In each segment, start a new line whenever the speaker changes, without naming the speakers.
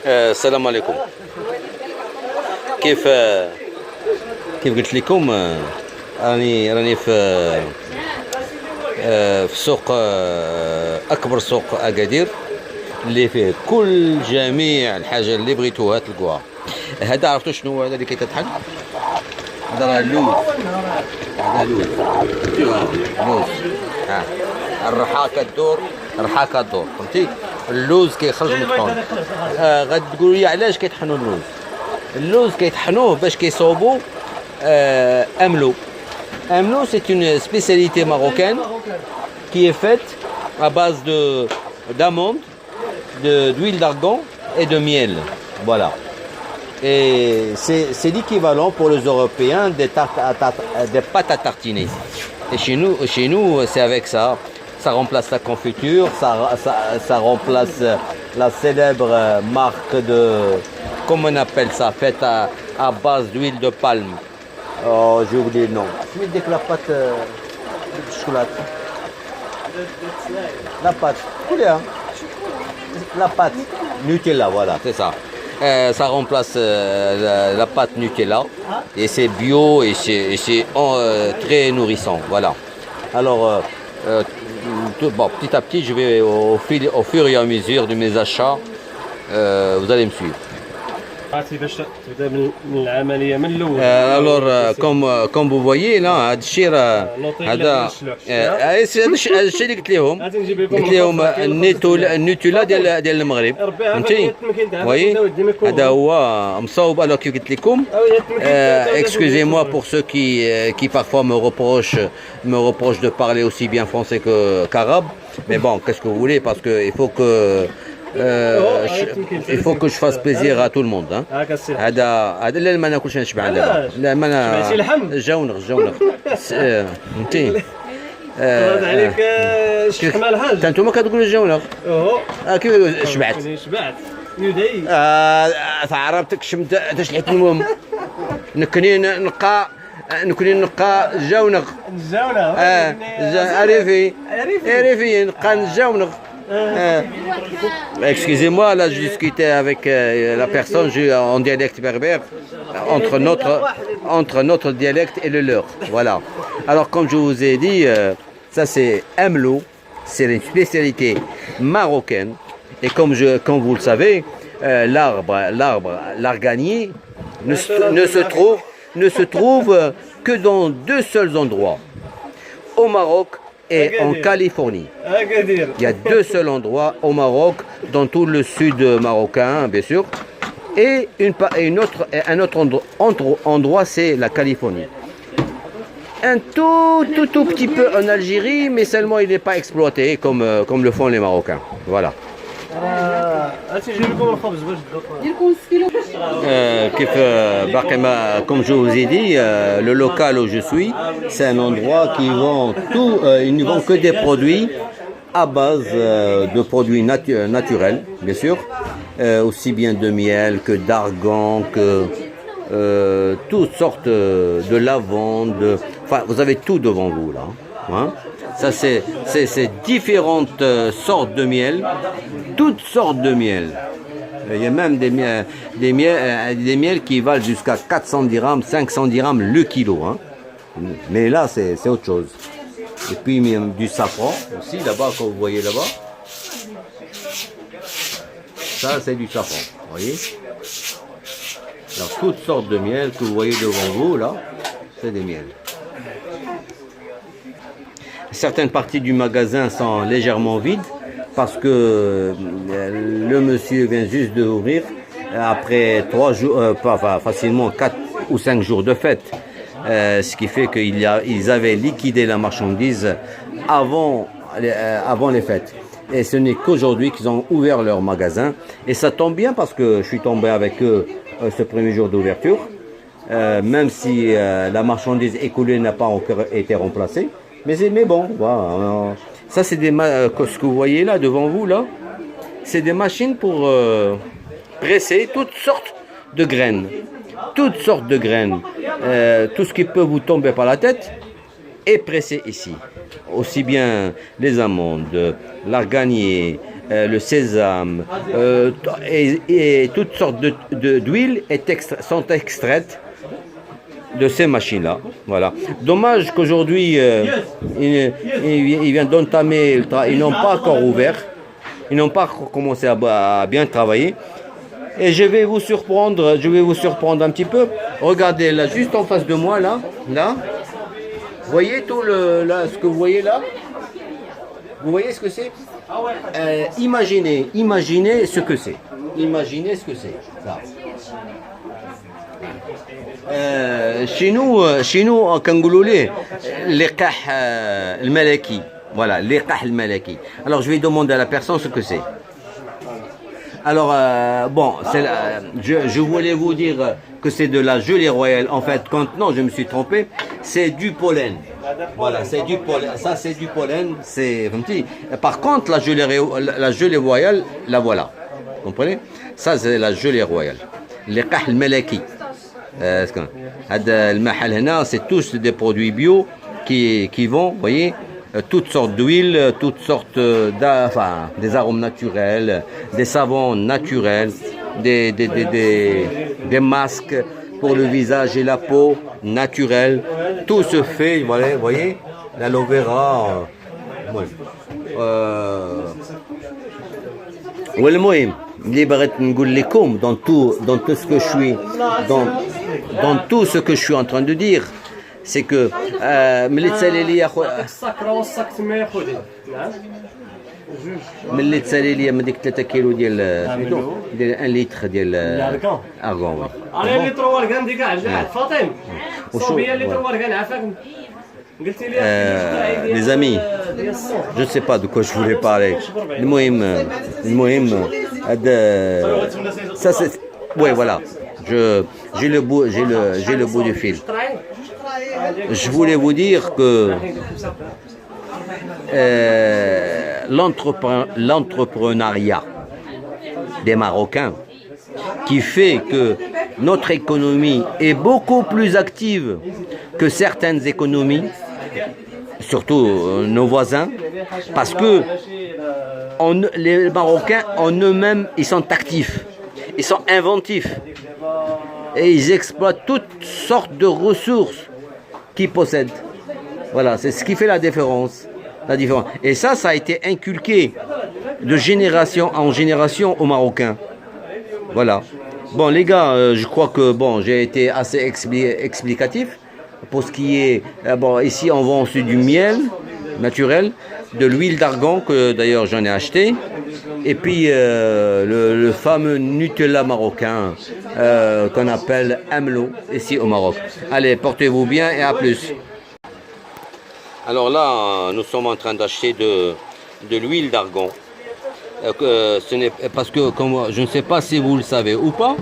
السلام عليكم. كيف قلت لكم، راني في سوق، اكبر سوق اكادير اللي فيه جميع الحاجه اللي بغيتوها تلقوها. هذا عرفتوا شنو هو هذا اللي كيتطحن؟ هذا راه اللوز. هذا لوز. الرحى كدور فهمتي؟ اللوز كيخرج من الطحون. غادي تقولوا لي علاش كيطحنوا اللوز كيطحنوه باش كيصوبوا املو. C'est une spécialité marocaine qui est faite à base d'amandes, d'huile d'argan et de miel. Voilà. Et c'est l'équivalent pour les Européens des pâtes à tartiner. Et chez nous c'est avec ça. Ça remplace la confiture, ça remplace la célèbre marque de, comment on appelle ça, faite à base d'huile de palme. Oh, j'ai oublié le nom. Je mets la pâte de chocolat. La pâte. La pâte Nutella, voilà, c'est ça. Ça remplace la pâte Nutella et c'est bio et c'est très nourrissant. Voilà. Alors, petit à petit, je vais au fur et à mesure de mes achats, vous allez me suivre. Alors, comme vous voyez là, هذا الشيء هذا الشيء اللي قلت لهم النوتيلا ديال المغرب، فهمتي؟ وي هذا هو مصوب. alors كيف قلت لكم، excusez-moi pour ceux qui parfois me reprochent de parler aussi bien français qu'arabe, mais bon, qu'est-ce que vous voulez, parce que il faut que je fasse plaisir à tout le monde. هذا لا ما ناكلش نشبع دابا، لا ما انا جونغ فهمتي؟
عليك الشيخ مال الحاج
انتوما كتقولوا الجونغ. كيف شبعت
يدعي
عرفتك شمت تشلحت. المهم نكني نقى جونغ عرفي نقى الجونغ. Excusez-moi, là je discutais avec la personne en dialecte berbère, entre notre dialecte et le leur. Voilà. Alors comme je vous ai dit, ça c'est amlou, c'est une spécialité marocaine. Et comme vous le savez, l'arganier ne se trouve que dans deux seuls endroits, au Maroc et en Californie. Il y a deux seuls endroits au Maroc, dans tout le sud marocain, bien sûr, et un autre endroit, c'est la Californie. Un tout petit peu en Algérie, mais seulement il n'est pas exploité comme le font les Marocains. Voilà. Comme je vous ai dit, le local où je suis, c'est un endroit qui vend tout, ils ne vendent que des produits à base de produits naturels, bien sûr, aussi bien de miel que d'argan, que toutes sortes de lavande. Enfin, vous avez tout devant vous là. Hein. Ça, c'est différentes sortes de miel, toutes sortes de miel. Il y a même des miels qui valent jusqu'à 400 dirhams, 500 dirhams le kilo. Hein. Mais là, c'est autre chose. Et puis, du safran aussi, là-bas, quand vous voyez là-bas. Ça, c'est du safran, vous voyez. Alors, toutes sortes de miel que vous voyez devant vous, là, c'est des miels. Certaines parties du magasin sont légèrement vides parce que le monsieur vient juste d'ouvrir après 3 jours, facilement 4 ou 5 jours de fête. Ce qui fait qu'ils avaient liquidé la marchandise avant les fêtes. Et ce n'est qu'aujourd'hui qu'ils ont ouvert leur magasin. Et ça tombe bien parce que je suis tombé avec eux ce premier jour d'ouverture. Même si la marchandise écoulée n'a pas encore été remplacée. Mais bon, voilà. Ça c'est ce que vous voyez là devant vous là, c'est des machines pour presser toutes sortes de graines. Toutes sortes de graines. Tout ce qui peut vous tomber par la tête est pressé ici. Aussi bien les amandes, l'arganier, le sésame, et toutes sortes d'huiles sont extraites de ces machines-là. Voilà. Dommage qu'aujourd'hui, ils viennent d'entamer, ils n'ont pas encore ouvert, ils n'ont pas commencé à bien travailler. Et je vais vous surprendre un petit peu. Regardez là, juste en face de moi, là. Vous voyez tout ce que vous voyez là? Vous voyez ce que c'est? Imaginez ce que c'est. Imaginez ce que c'est. Ça. Chez nous en Kangoulolé, l'éqah al-malaki. Voilà, l'éqah al-malaki. Alors je vais demander à la personne ce que c'est. Alors, je voulais vous dire que c'est de la gelée royale. En fait, non, je me suis trompé, c'est du pollen. Voilà, c'est du pollen. Ça, c'est du pollen. Par contre, la gelée royale, la voilà. Vous comprenez? Ça, c'est la gelée royale. L'éqah al-malaki. C'est tous des produits bio qui vont, vous voyez, toutes sortes d'huiles, toutes sortes des arômes naturels, des savons naturels, des masques pour le visage et la peau naturels. Tout se fait, voilà, vous voyez, l'aloe vera. والمهم اللي بغيت نقول لكم dans tout ce que je suis dans tout ce que je suis en train de dire, c'est que ملي تسالي لي ملي تسالي لي من ديك 3 كيلو ديال 1 لتر ديال ارغون.
انا لتر ورقان ديك كاع فاطم صوبيه لتر ورقان عافاك.
Les amis, je ne sais pas de quoi je voulais parler. Ça c'est, ouais, voilà. J'ai le bout du fil. Je voulais vous dire que l'entrepreneuriat des Marocains qui fait que notre économie est beaucoup plus active que certaines économies, surtout nos voisins, parce que les Marocains en eux-mêmes, ils sont actifs, ils sont inventifs et ils exploitent toutes sortes de ressources qu'ils possèdent. Voilà, c'est ce qui fait la différence. Et ça a été inculqué de génération en génération aux Marocains. Voilà. Bon les gars, je crois que j'ai été assez explicatif. Pour ce qui est, ici on vend aussi du miel naturel, de l'huile d'argan que d'ailleurs j'en ai acheté, et puis le fameux Nutella marocain qu'on appelle Amlo ici au Maroc. Allez, portez-vous bien et à plus. Alors là, nous sommes en train d'acheter de l'huile d'argan. Parce que je ne sais pas si vous le savez ou pas,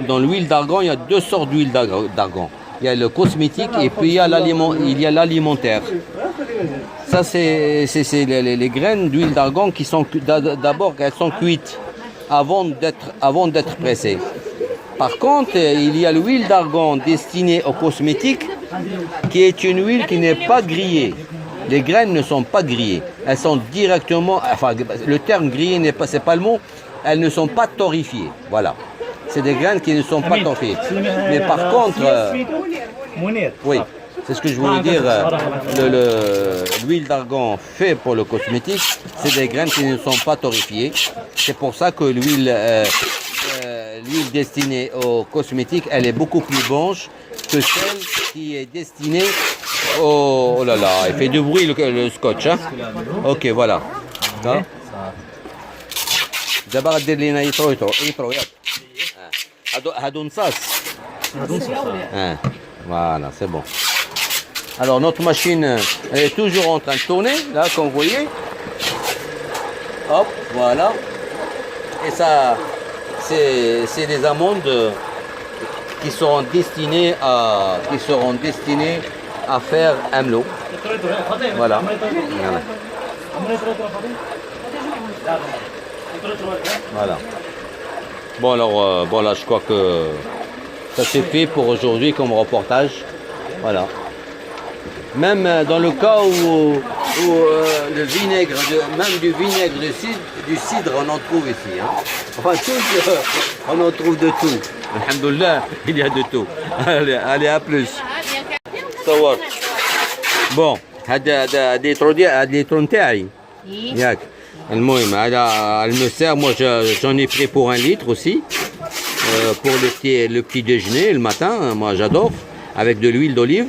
dans l'huile d'argan, il y a 2 sortes d'huile d'argan. Il y a le cosmétique et puis il y a l'alimentaire. Ça, c'est les graines d'huile d'argan qui sont d'abord elles sont cuites avant d'être pressées. Par contre, il y a l'huile d'argan destinée aux cosmétiques qui est une huile qui n'est pas grillée. Les graines ne sont pas grillées. Elles sont directement, le terme grillé c'est pas le mot, elles ne sont pas torréfiées. Voilà. C'est des graines qui ne sont pas torréfiées. Mais par contre, oui, c'est ce que je voulais dire. L'huile d'argan fait pour le cosmétique, c'est des graines qui ne sont pas torréfiées. C'est pour ça que l'huile destinée aux cosmétiques, elle est beaucoup plus blanche que celle qui est destinée au... Oh là là, il fait du bruit le scotch. Hein? Ok, voilà. D'abord, voilà, c'est bon. Alors notre machine elle est toujours en train de tourner, là comme vous voyez. Hop, voilà. Et ça, c'est des amandes qui seront destinées à faire Amlo. Voilà. Voilà. Bon alors, là je crois que ça suffit pour aujourd'hui comme reportage. Voilà. Même dans le cas où Ou le vinaigre, même du vinaigre du cidre, on en trouve ici. Hein. Enfin, tout, on en trouve de tout. Alhamdoulilah, il y a de tout. Allez, à plus. صور. Bon, هذا الليترو نتاعي ياك. المهم هذا المساء moi j'en ai pris pour 1 litre aussi pour le petit déjeuner le matin, moi j'adore avec de l'huile d'olive.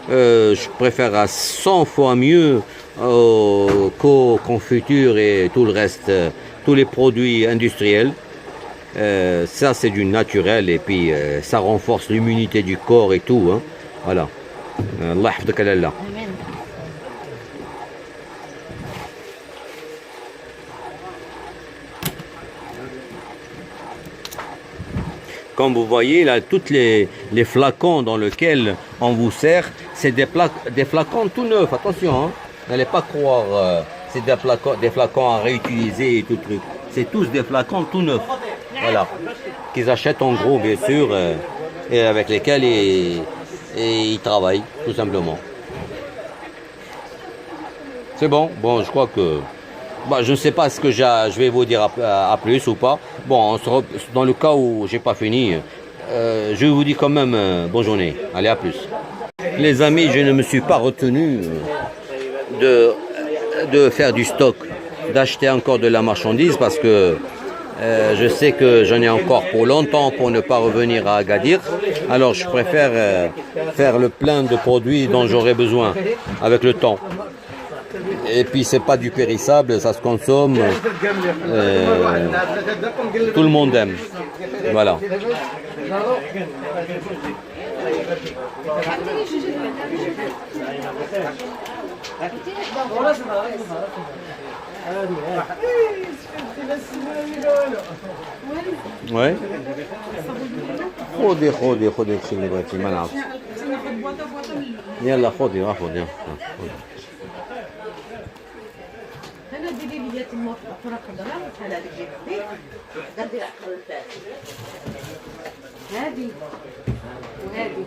Je préfère à 100 fois mieux qu'aux confitures et tout le reste, tous les produits industriels. Ça c'est du naturel et puis ça renforce l'immunité du corps et tout. Hein. Voilà. Allah يحفظك يا لالا. Comme vous voyez là, tous les flacons dans lesquels on vous sert, c'est des flacons tout neufs. Attention, hein. N'allez pas croire c'est des flacons à réutiliser et tout truc. C'est tous des flacons tout neufs. Voilà. Qu'ils achètent en gros, bien sûr, et avec lesquels ils travaillent, tout simplement. C'est bon. Bon, je crois que... Bah, je ne sais pas ce que je vais vous dire à plus ou pas. Bon, dans le cas où j'ai pas fini, je vous dis quand même bonne journée. Allez, à plus. Les amis, je ne me suis pas retenu de faire du stock, d'acheter encore de la marchandise parce que je sais que j'en ai encore pour longtemps pour ne pas revenir à Agadir. Alors je préfère faire le plein de produits dont j'aurai besoin avec le temps. Et puis c'est pas du périssable, ça se consomme. Tout le monde aime. Voilà. Ouais. خذي الشيء اللي بغيتي ما نعرفش. يلا خذي.
انا ديري لي تما كره خضراء بحال هذيك ديالك ديري هذه وهذه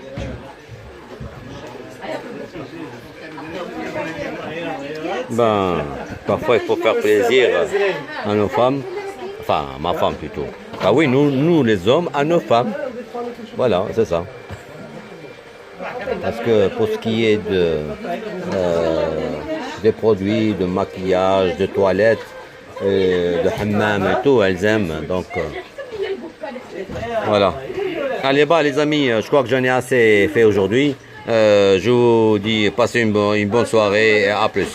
Ben, parfois il faut faire plaisir à nos femmes, enfin à ma femme plutôt. Ah oui, nous les hommes, à nos femmes. Voilà, c'est ça. Parce que pour ce qui est des produits, de maquillage, de toilette, de hammam et tout, elles aiment. Donc, voilà. Allez, bah les amis, je crois que j'en ai assez fait aujourd'hui. Je vous dis passez une bonne soirée et à plus.